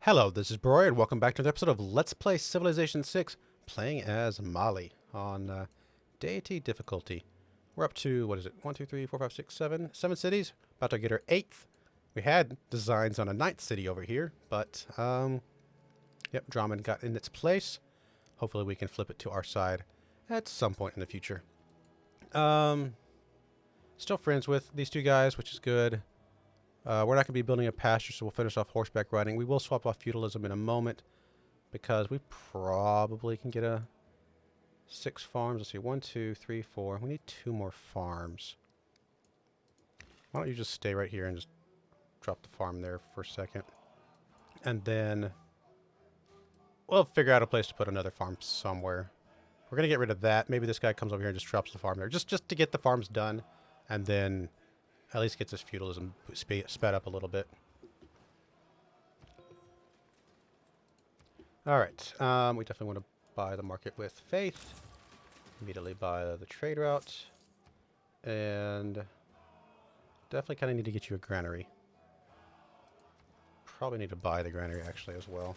Hello, this is Broyar, and welcome back to another episode of Let's Play Civilization 6, playing as Mali on Deity difficulty. We're up to, what is it, 1, 2, 3, 4, 5, 6, 7, 7 cities, about to get our 8th. We had designs on a 9th city over here, but, yep, Drummond got in its place. Hopefully we can flip it to our side at some point in the future. Still friends with these two guys, which is good. We're not going to be building a pasture, so we'll finish off horseback riding. We will swap off feudalism in a moment because we probably can get a 6 farms. Let's see, 1, 2, 3, 4. We need 2 more farms. Why don't you just stay right here and just drop the farm there for a second. And then we'll figure out a place to put another farm somewhere. We're going to get rid of that. Maybe this guy comes over here and just drops the farm there. Just to get the farms done, and then at least gets his feudalism sped up a little bit. Alright, we definitely want to buy the market with faith. Immediately buy the trade route. And definitely kind of need to get you a granary. Probably need to buy the granary actually as well.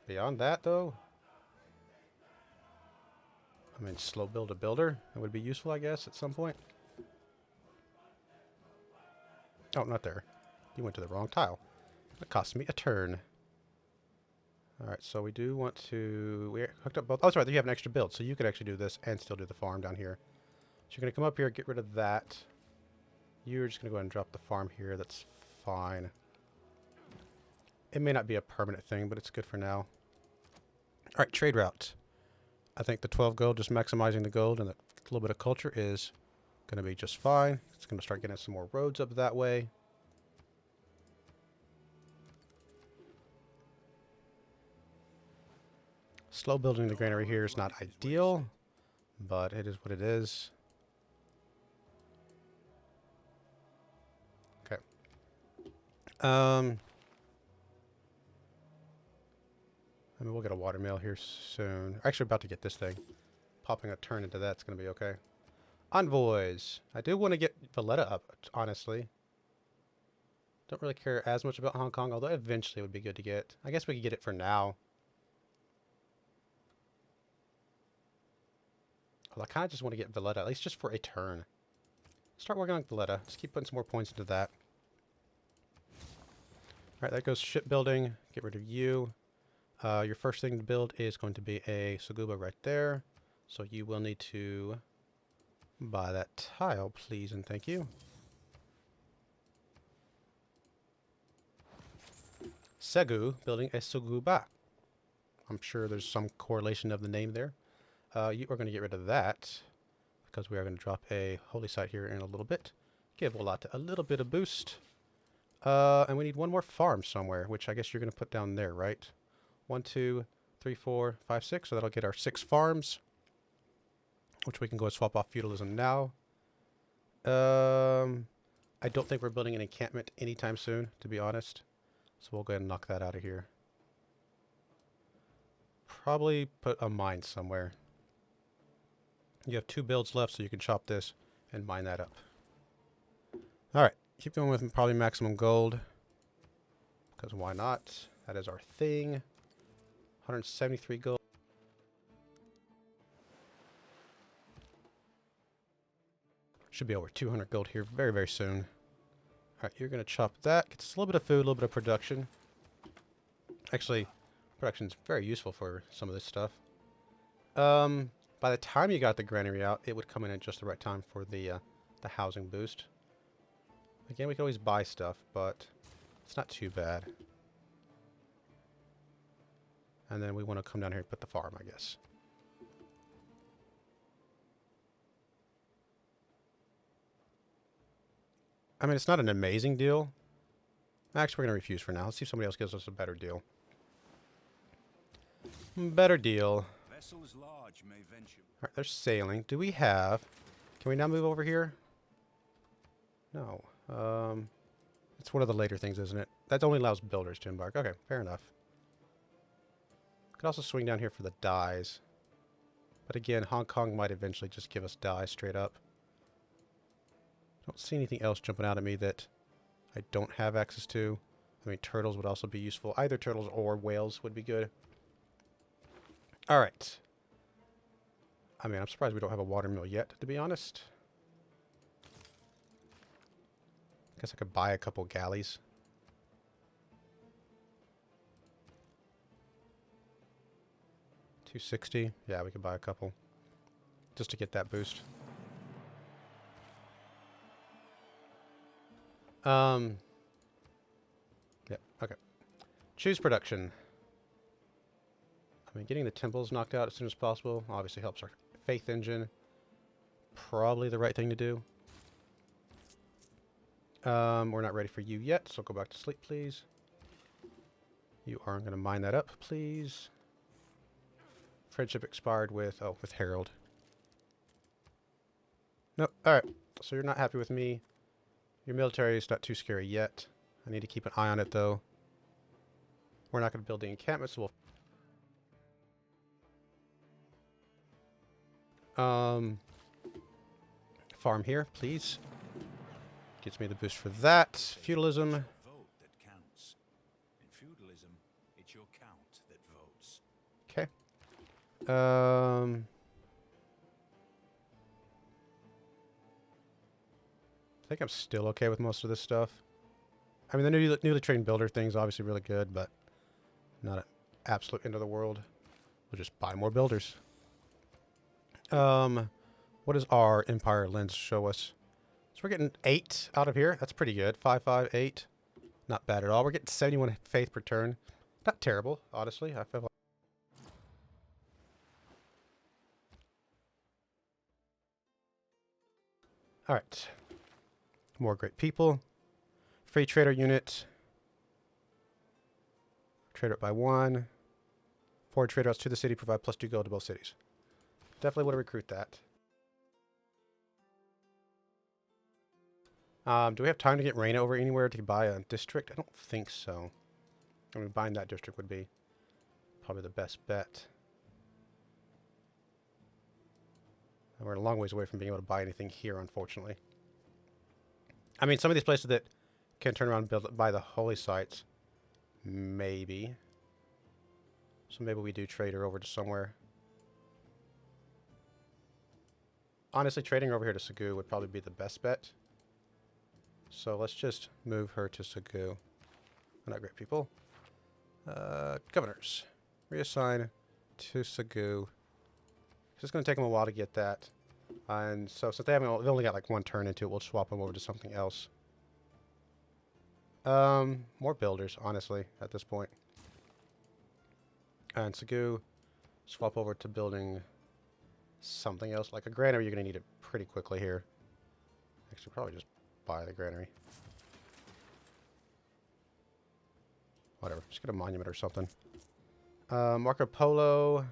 Beyond that though, I mean, slow build a builder. That would be useful, I guess, at some point. Oh, not there. You went to the wrong tile. That cost me a turn. Alright, so we do want to... We hooked up both... Oh, that's right, you have an extra build, so you could actually do this and still do the farm down here. So you're going to come up here, get rid of that. You're just going to go ahead and drop the farm here. That's fine. It may not be a permanent thing, but it's good for now. Alright, trade route. I think the 12 gold, just maximizing the gold and a little bit of culture is going to be just fine. It's going to start getting some more roads up that way. Slow building the granary here is not ideal, but it is what it is. Okay. I mean, we'll get a watermill here soon. Actually, about to get this thing. Popping a turn into that's going to be okay. Envoys. I do want to get Valletta up, honestly. Don't really care as much about Hong Kong, although eventually it would be good to get. I guess we could get it for now. Well, I kind of just want to get Valletta, at least just for a turn. Start working on Valletta. Just keep putting some more points into that. Alright, that goes shipbuilding. Get rid of you. Your first thing to build is going to be a Suguba right there. So you will need to buy that tile, please and thank you. Segu, building a Suguba. I'm sure there's some correlation of the name there. You are going to get rid of that because we are going to drop a holy site here in a little bit. Give Walata a little bit of boost. And we need one more farm somewhere, which I guess you're going to put down there, right? 1, 2, 3, 4, 5, 6. So that'll get our 6 farms, which we can go and swap off feudalism now. I don't think we're building an encampment anytime soon, to be honest. So we'll go ahead and knock that out of here. Probably put a mine somewhere. You have 2 builds left, so you can chop this and mine that up. Alright, keep going with probably maximum gold. Because why not? That is our thing. 173 gold. Should be over 200 gold here very, very soon. Alright, you're going to chop that. Get us a little bit of food, a little bit of production. Actually, production is very useful for some of this stuff. By the time you got the granary out, it would come in at just the right time for the housing boost. Again, we can always buy stuff, but it's not too bad. And then we want to come down here and put the farm, I guess. I mean, it's not an amazing deal. Actually, we're going to refuse for now. Let's see if somebody else gives us a better deal. Better deal. Vessels large may venture. Alright, they're sailing. Do we have... Can we now move over here? No. It's one of the later things, isn't it? That only allows builders to embark. Okay, fair enough. Could also swing down here for the dyes. But again, Hong Kong might eventually just give us dyes straight up. Don't see anything else jumping out at me that I don't have access to. I mean, turtles would also be useful. Either turtles or whales would be good. All right. I mean, I'm surprised we don't have a water mill yet, to be honest. Guess I could buy a couple galleys. $260. Yeah, we could buy a couple. Just to get that boost. Yep, okay. Choose production. I mean, getting the temples knocked out as soon as possible obviously helps our faith engine. Probably the right thing to do. We're not ready for you yet, so go back to sleep, please. You aren't going to mine that up, please. Friendship expired with, oh, with Harold. Nope, alright. So you're not happy with me. Your military is not too scary yet. I need to keep an eye on it, though. We're not going to build the encampment, so we'll... farm here, please. Gets me the boost for that. Feudalism. Vote that counts. In feudalism, it's your count that votes. Okay. I think I'm still okay with most of this stuff. I mean, the newly trained builder thing's obviously really good, but not an absolute end of the world. We'll just buy more builders. What does our Empire lens show us? So we're getting 8 out of here. That's pretty good. 5, 5, 8. Not bad at all. We're getting 71 faith per turn. Not terrible, honestly. I feel like... Alright. More great people. Free trader unit. Trader up by 1. 4 trade routes to the city provide +2 gold to both cities. Definitely want to recruit that. Do we have time to get Reina over anywhere to buy a district? I don't think so. I mean, buying that district would be probably the best bet. And we're a long ways away from being able to buy anything here, unfortunately. I mean, some of these places that can turn around and buy the holy sites, maybe. So maybe we do trade her over to somewhere. Honestly, trading her over here to Segu would probably be the best bet. So let's just move her to Segu. We're not great people. Governors. Reassign to Segu. It's just going to take them a while to get that. And so since they've only got like 1 turn into it, we'll swap them over to something else. More builders, honestly, at this point. And Segu, swap over to building something else. Like a granary, you're going to need it pretty quickly here. Actually, probably just buy the granary. Whatever, just get a monument or something. Marco Polo.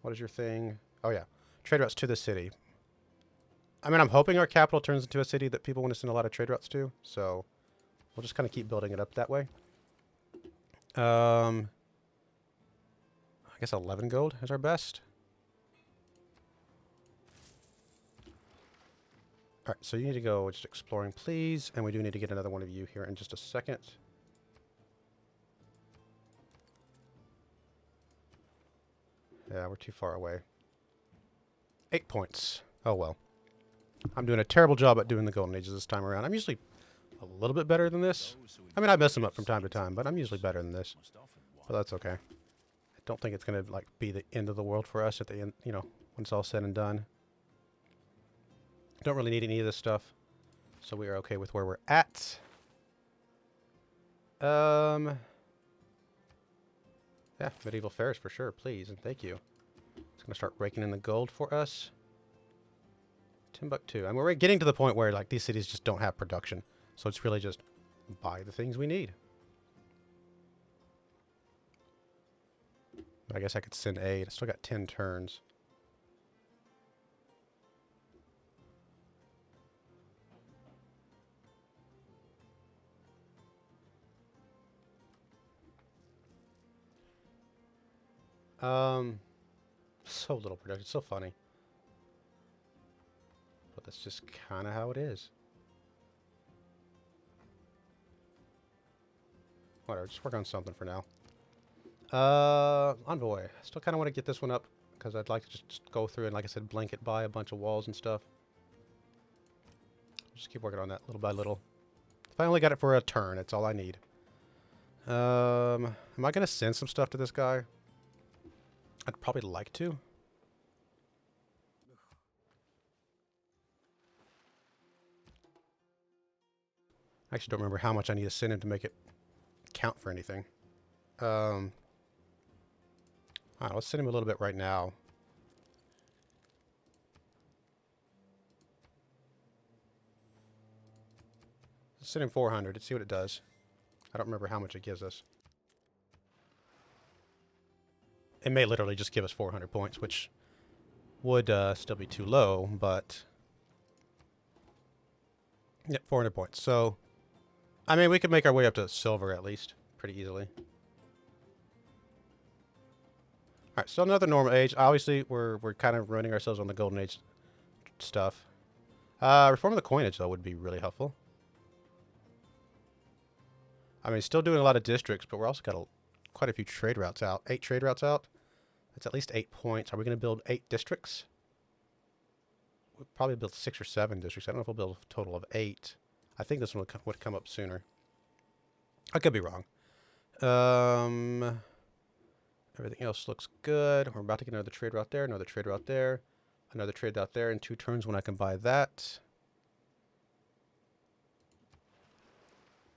What is your thing? Oh yeah, trade routes to the city. I mean, I'm hoping our capital turns into a city that people want to send a lot of trade routes to. So we'll just kind of keep building it up that way. I guess 11 gold is our best. Alright, so you need to go just exploring, please. And we do need to get another one of you here in just a second. Yeah, we're too far away. 8 points. Oh well. I'm doing a terrible job at doing the Golden Ages this time around. I'm usually a little bit better than this. I mean, I mess them up from time to time, but I'm usually better than this. But that's okay. I don't think it's going to like be the end of the world for us at the end, you know, when it's all said and done. Don't really need any of this stuff, so we are okay with where we're at. Yeah, medieval fairs for sure, please, and thank you. It's gonna start raking in the gold for us. Timbuktu. I mean, we're getting to the point where like these cities just don't have production, so it's really just buy the things we need. But I guess I could send aid. I still got 10 turns. So little production, so funny. But that's just kind of how it is. Whatever, just work on something for now. Envoy. Still kind of want to get this one up because I'd like to just go through and, like I said, blanket by a bunch of walls and stuff. Just keep working on that little by little. If I only got it for a turn, it's all I need. Am I going to send some stuff to this guy? I'd probably like to. I actually don't remember how much I need to send him to make it count for anything. Alright, let's send him a little bit right now. Let's send him 400. Let's see what it does. I don't remember how much it gives us. It may literally just give us 400 points, which would still be too low, but... yeah, 400 points. So, I mean, we could make our way up to silver at least, pretty easily. Alright, so another normal age. Obviously, we're kind of running ourselves on the golden age stuff. Reform of the coinage, though, would be really helpful. I mean, still doing a lot of districts, but we're also got quite a few trade routes out. 8 trade routes out. That's at least 8 points. Are we going to build 8 districts? We'll probably build 6 or 7 districts. I don't know if we'll build a total of 8. I think this one would come up sooner. I could be wrong. Everything else looks good. We're about to get another trade route there, another trade route there, another trade route there in 2 turns when I can buy that.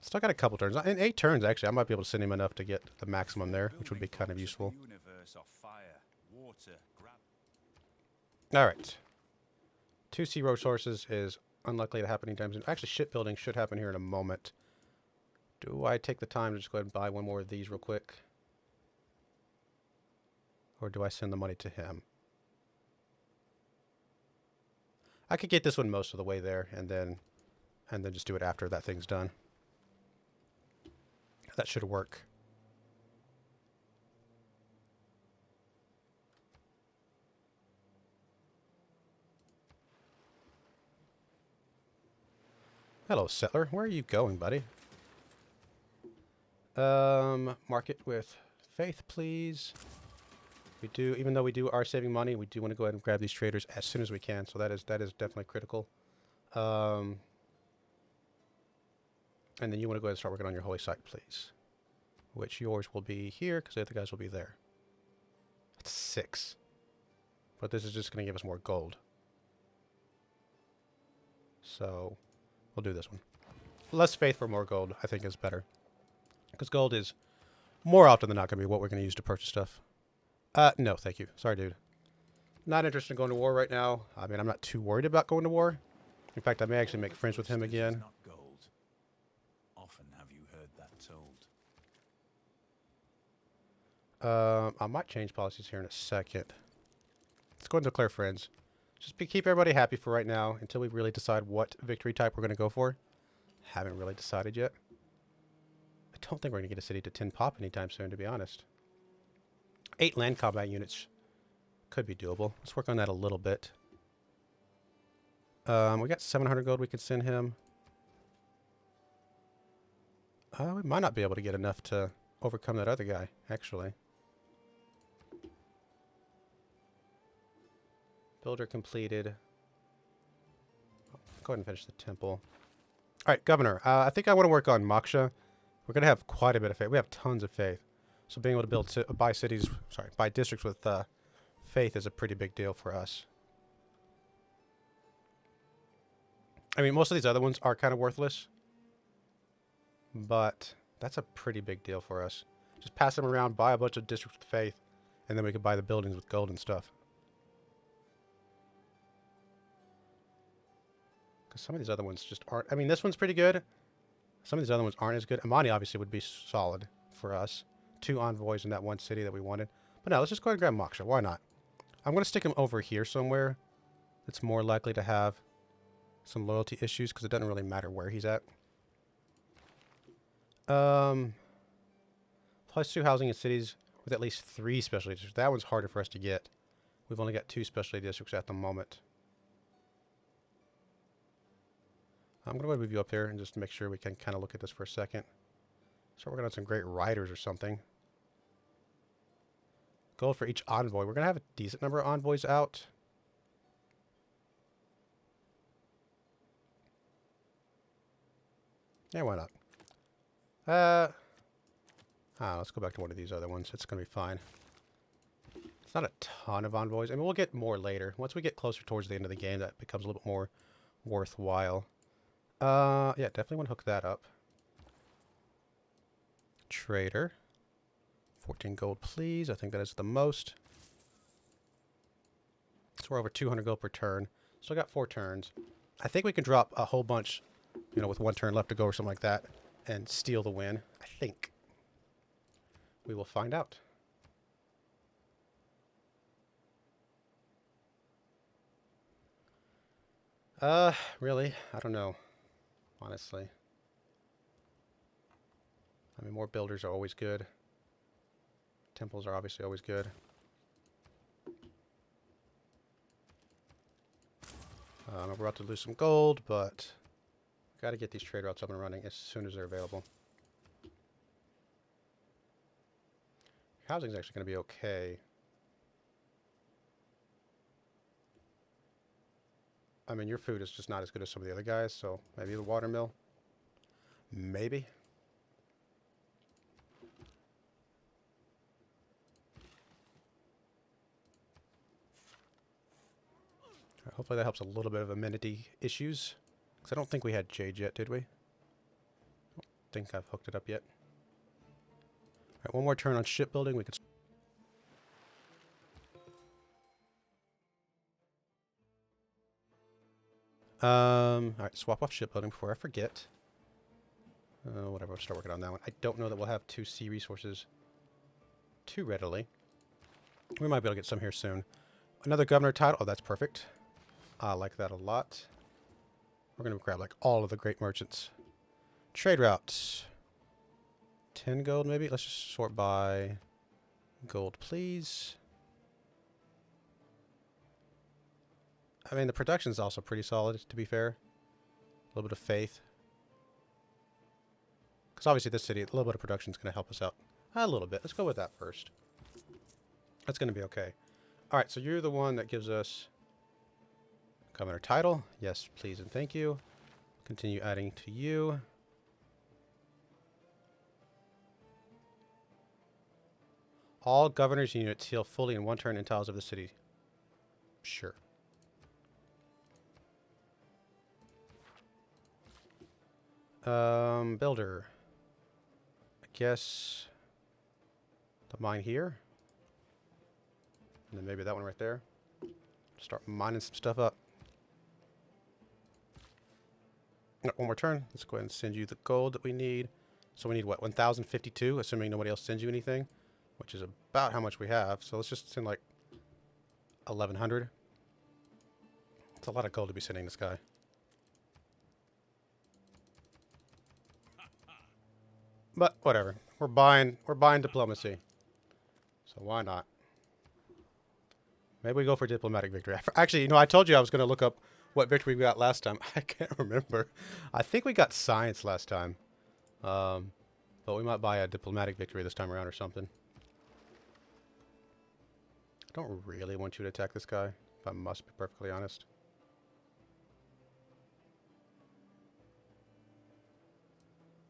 Still got a couple turns. In 8 turns, actually, I might be able to send him enough to get the maximum there, which would be kind of useful. Alright. 2 sea road sources is unlikely to happen anytime soon. Actually, shipbuilding should happen here in a moment. Do I take the time to just go ahead and buy one more of these real quick? Or do I send the money to him? I could get this one most of the way there and then just do it after that thing's done. That should work. Hello, settler. Where are you going, buddy? Market with faith, please. We do, even though we are saving money, we do want to go ahead and grab these traders as soon as we can. So that is definitely critical. And then you want to go ahead and start working on your holy site, please. Which yours will be here, because the other guys will be there. That's 6. But this is just going to give us more gold. So, we'll do this one. Less faith for more gold, I think, is better. Because gold is more often than not going to be what we're going to use to purchase stuff. No, thank you. Sorry, dude. Not interested in going to war right now. I mean, I'm not too worried about going to war. In fact, I may actually make friends with him again. I might change policies here in a second. Let's go and declare friends. Just keep everybody happy for right now until we really decide what victory type we're going to go for. Haven't really decided yet. I don't think we're going to get a city to 10 pop anytime soon, to be honest. 8 land combat units could be doable. Let's work on that a little bit. We got 700 gold we could send him. We might not be able to get enough to overcome that other guy, actually. Builder completed. Go ahead and finish the temple. Alright, Governor. I think I want to work on Moksha. We're going to have quite a bit of faith. We have tons of faith. So being able to build buy districts with faith is a pretty big deal for us. I mean, most of these other ones are kind of worthless. But that's a pretty big deal for us. Just pass them around, buy a bunch of districts with faith, and then we can buy the buildings with gold and stuff. Because some of these other ones just aren't... I mean, this one's pretty good. Some of these other ones aren't as good. Amani obviously would be solid for us. 2 envoys in that one city that we wanted. But no, let's just go ahead and grab Moksha. Why not? I'm going to stick him over here somewhere. It's more likely to have some loyalty issues because it doesn't really matter where he's at. +2 housing in cities with at least 3 specialty districts. That one's harder for us to get. We've only got 2 specialty districts at the moment. I'm going to move you up here and just make sure we can kind of look at this for a second. Start working on some great riders or something. Gold for each envoy. We're going to have a decent number of envoys out. Yeah, why not? Let's go back to one of these other ones. It's going to be fine. It's not a ton of envoys. I mean, we'll get more later. Once we get closer towards the end of the game, that becomes a little bit more worthwhile. Yeah, definitely want to hook that up. Trader. 14 gold, please. I think that is the most. So we're over 200 gold per turn. Still got 4 turns. I think we can drop a whole bunch, you know, with 1 turn left to go or something like that, and steal the win. I think. We will find out. Really? I don't know. Honestly. I mean, more builders are always good. Temples are obviously always good. We're about to lose some gold, but got to get these trade routes up and running as soon as they're available. Housing is actually going to be okay. I mean, your food is just not as good as some of the other guys, so maybe the watermill. Maybe. Right, hopefully that helps a little bit of amenity issues. Because I don't think we had jade yet, did we? I don't think I've hooked it up yet. Alright, one more turn on shipbuilding. We could... Alright, swap off shipbuilding before I forget. Whatever, I'll start working on that one. I don't know that we'll have 2 sea resources too readily. We might be able to get some here soon. Another governor title. Oh, that's perfect. I like that a lot. We're going to grab like all of the great merchants. Trade routes. 10 gold maybe? Let's just sort by gold, please. I mean, the production is also pretty solid, to be fair. A little bit of faith. Because obviously this city, a little bit of production is going to help us out. A little bit. Let's go with that first. That's going to be okay. Alright, so you're the one that gives us governor title. Yes, please and thank you. Continue adding to you. All governors units heal fully in 1 turn in tiles of the city. Sure. Builder. I guess the mine here. And then maybe that one right there. Start mining some stuff up. One more turn. Let's go ahead and send you the gold that we need. So we need what? 1,052, assuming nobody else sends you anything. Which is about how much we have. So let's just send like 1,100. It's a lot of gold to be sending this guy. But whatever. We're buying diplomacy. So why not? Maybe we go for diplomatic victory. Actually, you know, I told you I was going to look up what victory we got last time. I can't remember. I think we got science last time. But we might buy a diplomatic victory this time around or something. I don't really want you to attack this guy, if I must be perfectly honest.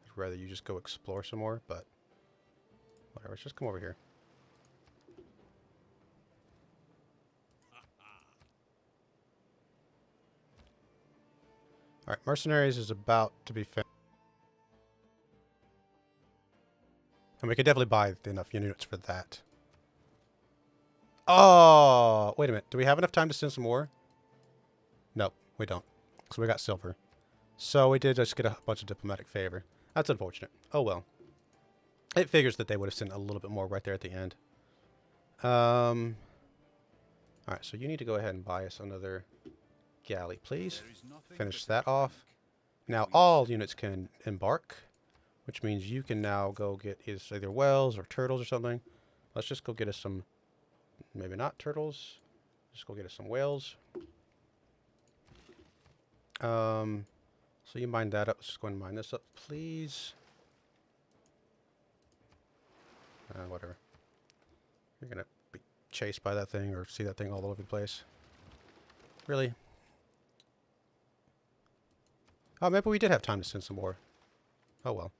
I'd rather you just go explore some more, but whatever. Let's just come over here. Alright, mercenaries is about to be finished. And we could definitely buy enough units for that. Oh, wait a minute. Do we have enough time to send some more? No, we don't. So we got silver. So we did just get a bunch of diplomatic favor. That's unfortunate. Oh well. It figures that they would have sent a little bit more right there at the end. Alright, so you need to go ahead and buy us another galley, please. Finish that off. Now all units can embark, which means you can now go get either whales or turtles or something. Let's just go get us some, maybe not turtles. Just go get us some whales. So you mine that up. Let's just go and mine this up, please. Whatever. You're gonna be chased by that thing or see that thing all over the place. Really? Oh, maybe we did have time to send some more. Oh well.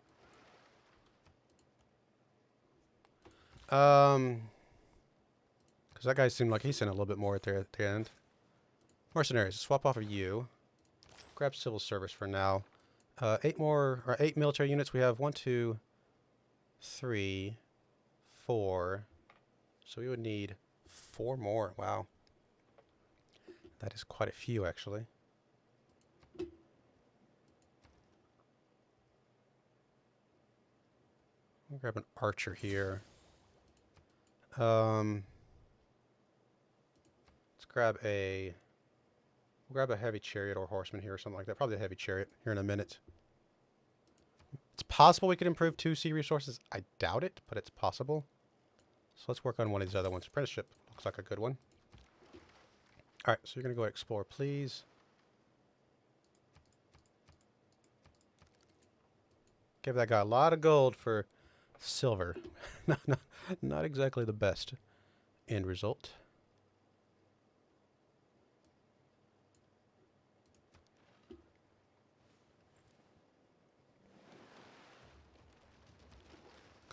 Because that guy seemed like he sent a little bit more at the end. Mercenaries, swap off of you. Grab civil service for now. 8 military units. We have 1, 2, 3, 4. So we would need 4 more. Wow. That is quite a few, actually. I'll grab an archer here. Let's grab a... We'll grab a heavy chariot or horseman here or something like that. Probably a heavy chariot here in a minute. It's possible we could improve 2 sea resources. I doubt it, but it's possible. So let's work on one of these other ones. Apprenticeship looks like a good one. Alright, so you're going to go explore, please. Give that guy a lot of gold for silver. Not exactly the best end result.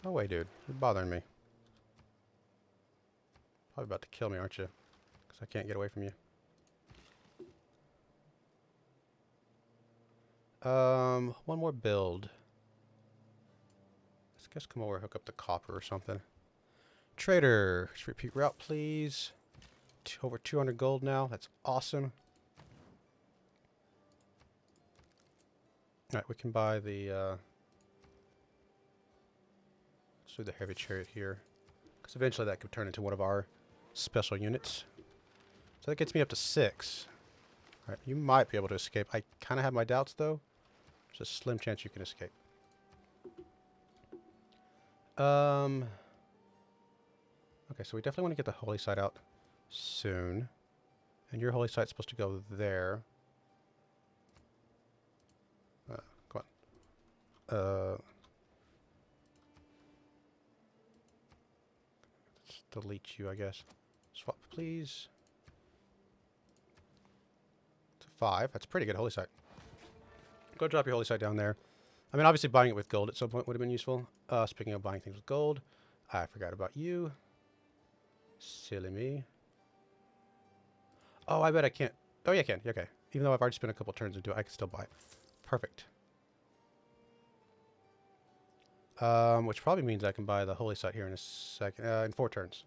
Go away, dude. You're bothering me. Probably about to kill me, aren't you? Because I can't get away from you. One more build. Let's just come over and hook up the copper or something. Trader, just repeat route, please. Over 200 gold now. That's awesome. Alright, we can buy the, let's do the heavy chariot here. Because eventually that could turn into one of our special units. So that gets me up to 6. Alright, you might be able to escape. I kind of have my doubts, though. There's a slim chance you can escape. Okay, so we definitely want to get the holy site out soon. And your holy site's supposed to go there. Come on. Let's delete you, I guess. Swap, please. To 5. That's a pretty good holy site. Go drop your holy site down there. I mean, obviously buying it with gold at some point would have been useful. Speaking of buying things with gold, I forgot about you. Silly me. Oh, I bet I can't. Oh, yeah, I can. Okay. Even though I've already spent a couple turns into it, I can still buy it. Perfect. Which probably means I can buy the holy site here in a second. In 4 turns.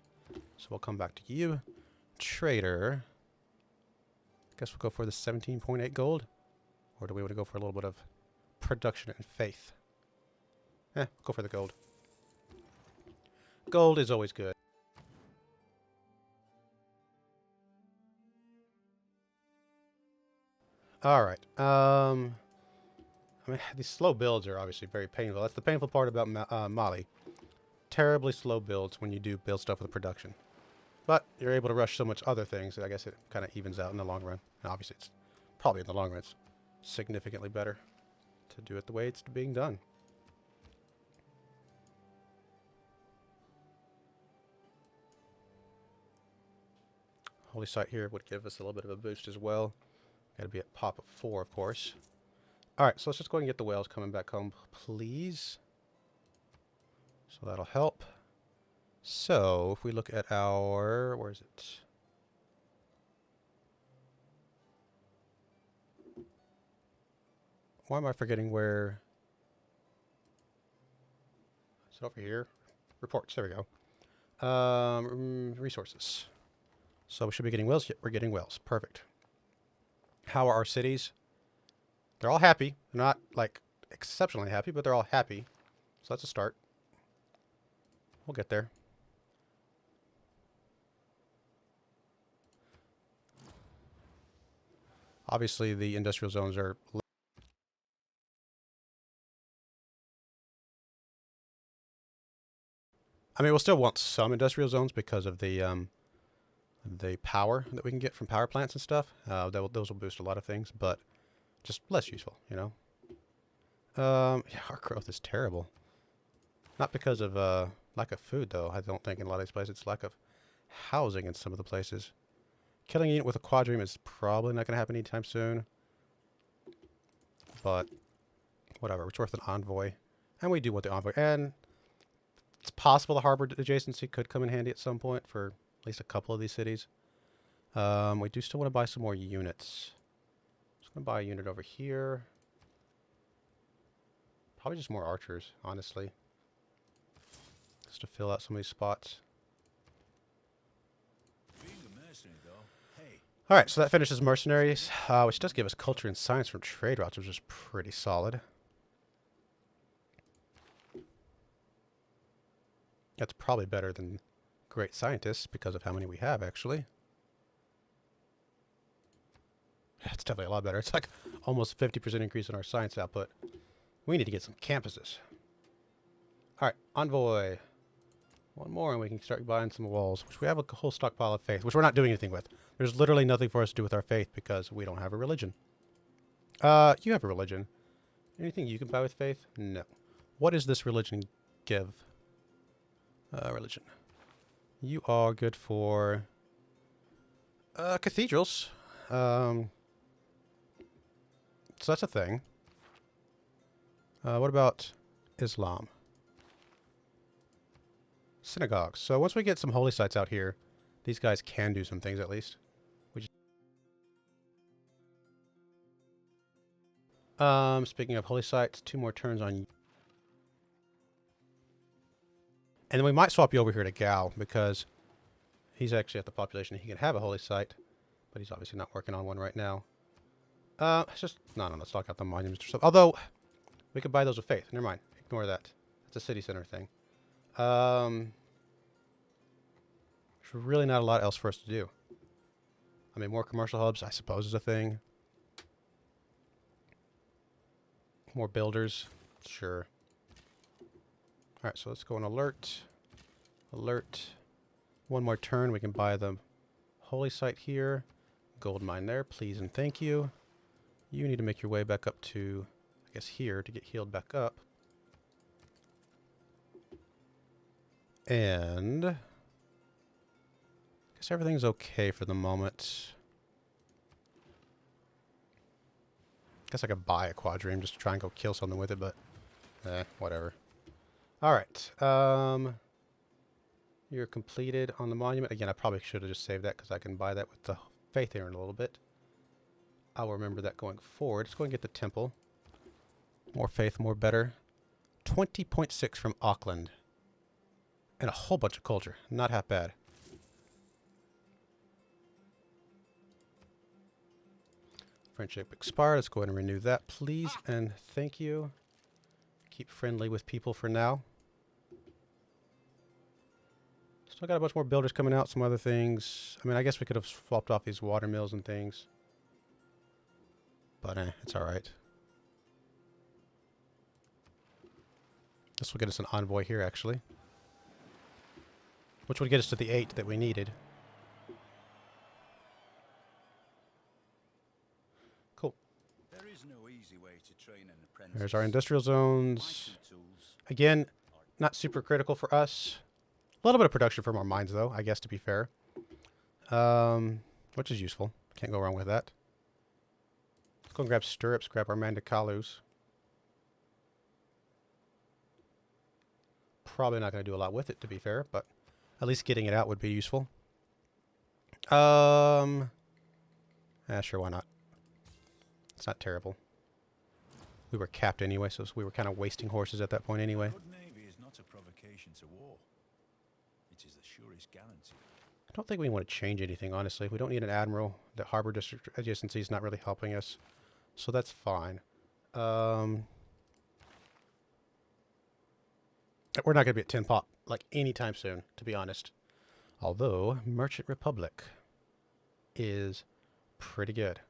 So we'll come back to you. Trader. Guess we'll go for the 17.8 gold. Or do we want to go for a little bit of production and faith? Go for the gold. Gold is always good. Alright. I mean, these slow builds are obviously very painful. That's the painful part about Mali. Terribly slow builds when you do build stuff with production. But you're able to rush so much other things that I guess it kind of evens out in the long run. And obviously, it's probably in the long run, it's significantly better to do it the way it's being done. Holy site here would give us a little bit of a boost as well. Got to be at pop of 4, of course. Alright, so let's just go ahead and get the whales coming back home, please. So that'll help. So, if we look at our... Where is it? Why am I forgetting where... Is it over here? Reports, there we go. Resources. So we should be getting whales. We're getting whales. Perfect. How are our cities? They're all happy. They're not, like, exceptionally happy, but they're all happy. So that's a start. We'll get there. Obviously, the industrial zones are... I mean, we'll still want some industrial zones because of the power that we can get from power plants and stuff. Those will boost a lot of things, but just less useful, you know? Yeah, our growth is terrible. Not because of Lack of food, though, I don't think in a lot of these places. It's lack of housing in some of the places. Killing a unit with a quadrireme is probably not going to happen anytime soon. But whatever, it's worth an envoy. And we do want the envoy. And it's possible the harbor adjacency could come in handy at some point for at least a couple of these cities. We do still want to buy some more units. Just going to buy a unit over here. Probably just more archers, honestly. Just to fill out some of these spots. Being a mercenary, though, hey, Alright, so that finishes mercenaries, which does give us culture and science from trade routes, which is pretty solid. That's probably better than great scientists because of how many we have, actually. Yeah, it's definitely a lot better. It's like almost 50% increase in our science output. We need to get some campuses. Alright, envoy. One more and we can start buying some walls, which we have a whole stockpile of faith, which we're not doing anything with. There's literally nothing for us to do with our faith because we don't have a religion. You have a religion. Anything you can buy with faith? No. What does this religion give? Religion. You are good for cathedrals. So that's a thing. What about Islam? Synagogues. So once we get some holy sites out here, these guys can do some things at least. Speaking of holy sites, 2 more turns on. And then we might swap you over here to Gao because he's actually at the population. He can have a holy site, but he's obviously not working on one right now. It's just, no, let's talk out the monuments or something. Although, we could buy those with faith. Never mind. Ignore that. It's a city center thing. There's really not a lot else for us to do. I mean, more commercial hubs, I suppose, is a thing. More builders, sure. Alright, so let's go on alert. Alert. One more turn, we can buy the holy site here. Gold mine there, please and thank you. You need to make your way back up to, I guess, here to get healed back up. And I guess everything's okay for the moment. Guess I could buy a quadrireme just to try and go kill something with it, but whatever. Alright. You're completed on the monument. Again, I probably should have just saved that because I can buy that with the faith here in a little bit. I'll remember that going forward. Let's go and get the temple. More faith, more better. 20.6 from Auckland. And a whole bunch of culture. Not half bad. Friendship expired. Let's go ahead and renew that, please, and thank you. Keep friendly with people for now. Still got a bunch more builders coming out, some other things. I mean, I guess we could have swapped off these water mills and things. But it's alright. This will get us an envoy here, actually. Which would get us to the 8 that we needed. Cool. there is no easy way to train an apprentice. There's our industrial zones. Again, not super critical for us. A little bit of production from our mines, though, I guess, to be fair. Which is useful. Can't go wrong with that. Let's go and grab stirrups, grab our Mandakalus. Probably not going to do a lot with it, to be fair, but at least getting it out would be useful. Sure, why not? It's not terrible. We were capped anyway, so we were kind of wasting horses at that point anyway. A good navy is not a provocation to war. It is the surest guarantee. I don't think we want to change anything, honestly. We don't need an admiral. The harbor district adjacency is not really helping us, so that's fine. We're not going to be at 10 pop, like, anytime soon, to be honest. Although, Merchant Republic is pretty good.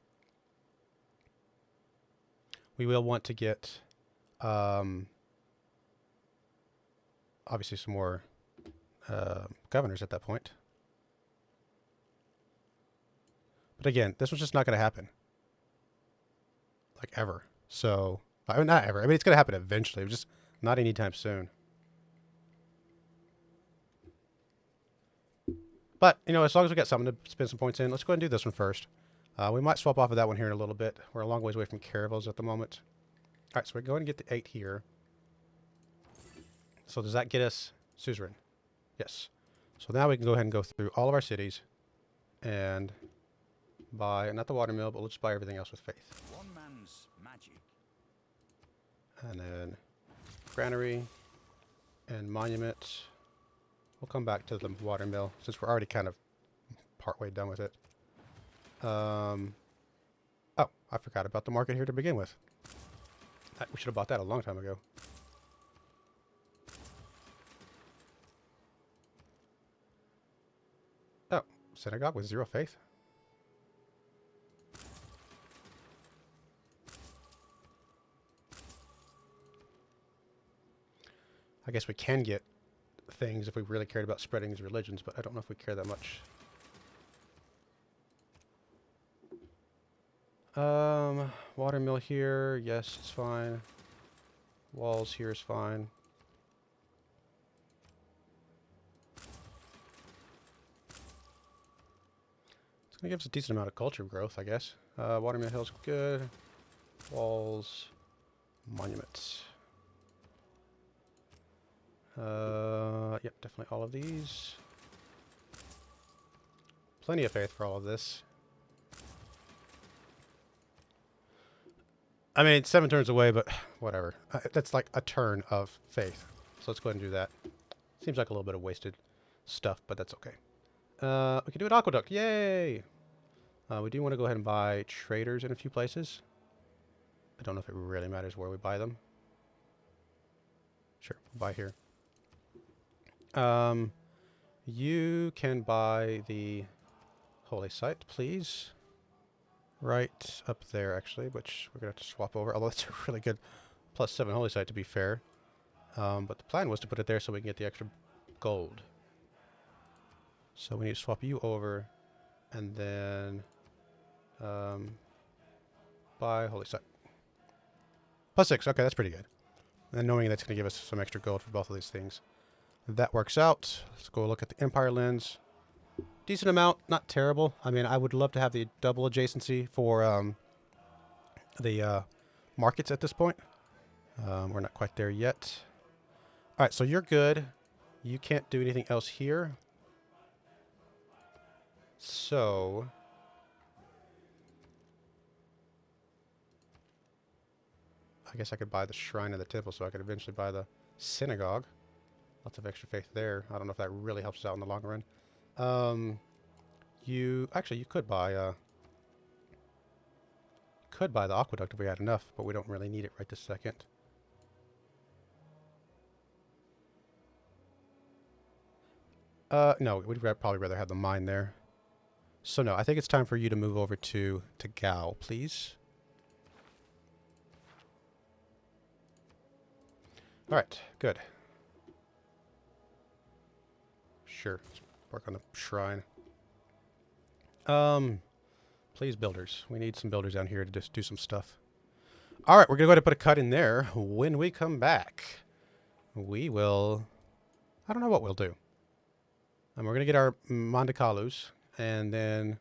We will want to get, obviously, some more governors at that point. But again, this was just not going to happen. Like, ever. So, I mean, not ever. I mean, it's going to happen eventually, but just not anytime soon. But, you know, as long as we got something to spend some points in, let's go ahead and do this one first. We might swap off of that one here in a little bit. We're a long ways away from caravels at the moment. All right, so we're going to get the 8 here. So does that get us suzerain? Yes. So now we can go ahead and go through all of our cities and buy, not the watermill, but let's buy everything else with faith. One man's magic. And then granary and monument. We'll come back to the watermill since we're already kind of partway done with it. Oh, I forgot about the market here to begin with. We should have bought that a long time ago. Oh, synagogue with 0 faith? I guess we can get things if we really cared about spreading these religions, but I don't know if we care that much. Watermill here, yes, it's fine. Walls here is fine. It's gonna give us a decent amount of culture growth, I guess. Watermill Hill's good. Walls, monuments. Yep, definitely all of these. Plenty of faith for all of this. I mean, it's 7 turns away, but whatever. That's like a turn of faith. So let's go ahead and do that. Seems like a little bit of wasted stuff, but that's okay. We can do an aqueduct. Yay! We do want to go ahead and buy traders in a few places. I don't know if it really matters where we buy them. Sure, we'll buy here. You can buy the holy site, please. Right up there, actually, which we're going to have to swap over. Although it's a really good +7 holy site, to be fair. But the plan was to put it there so we can get the extra gold. So we need to swap you over and then buy holy site. +6, okay, that's pretty good. And knowing that's going to give us some extra gold for both of these things. That works out. Let's go look at the Empire lens. Decent amount, not terrible. I mean, I would love to have the double adjacency for the markets at this point. We're not quite there yet. All right, so you're good. You can't do anything else here. So I guess I could buy the shrine and the temple, so I could eventually buy the synagogue. Lots of extra faith there. I don't know if that really helps us out in the long run. You could buy the aqueduct if we had enough, but we don't really need it right this second. No, we'd probably rather have the mine there. So no, I think it's time for you to move over to Gao, please. All right, good. Sure, let's work on the shrine. Please, builders. We need some builders down here to just do some stuff. All right, we're going to go ahead and put a cut in there. When we come back, we will... I don't know what we'll do. And we're going to get our Mandicalus and then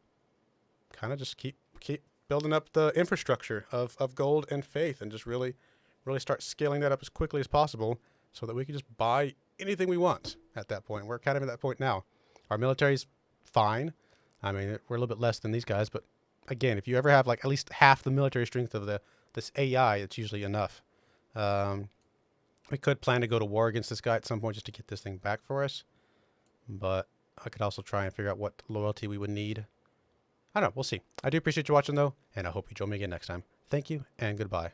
kind of just keep building up the infrastructure of gold and faith and just really start scaling that up as quickly as possible so that we can just buy anything we want at that point. We're kind of at that point now. Our military's fine. I mean, we're a little bit less than these guys, but again, if you ever have like at least half the military strength of this AI, it's usually enough. We could plan to go to war against this guy at some point just to get this thing back for us, but I could also try and figure out what loyalty we would need. I don't know. We'll see. I do appreciate you watching, though, and I hope you join me again next time. Thank you, and goodbye.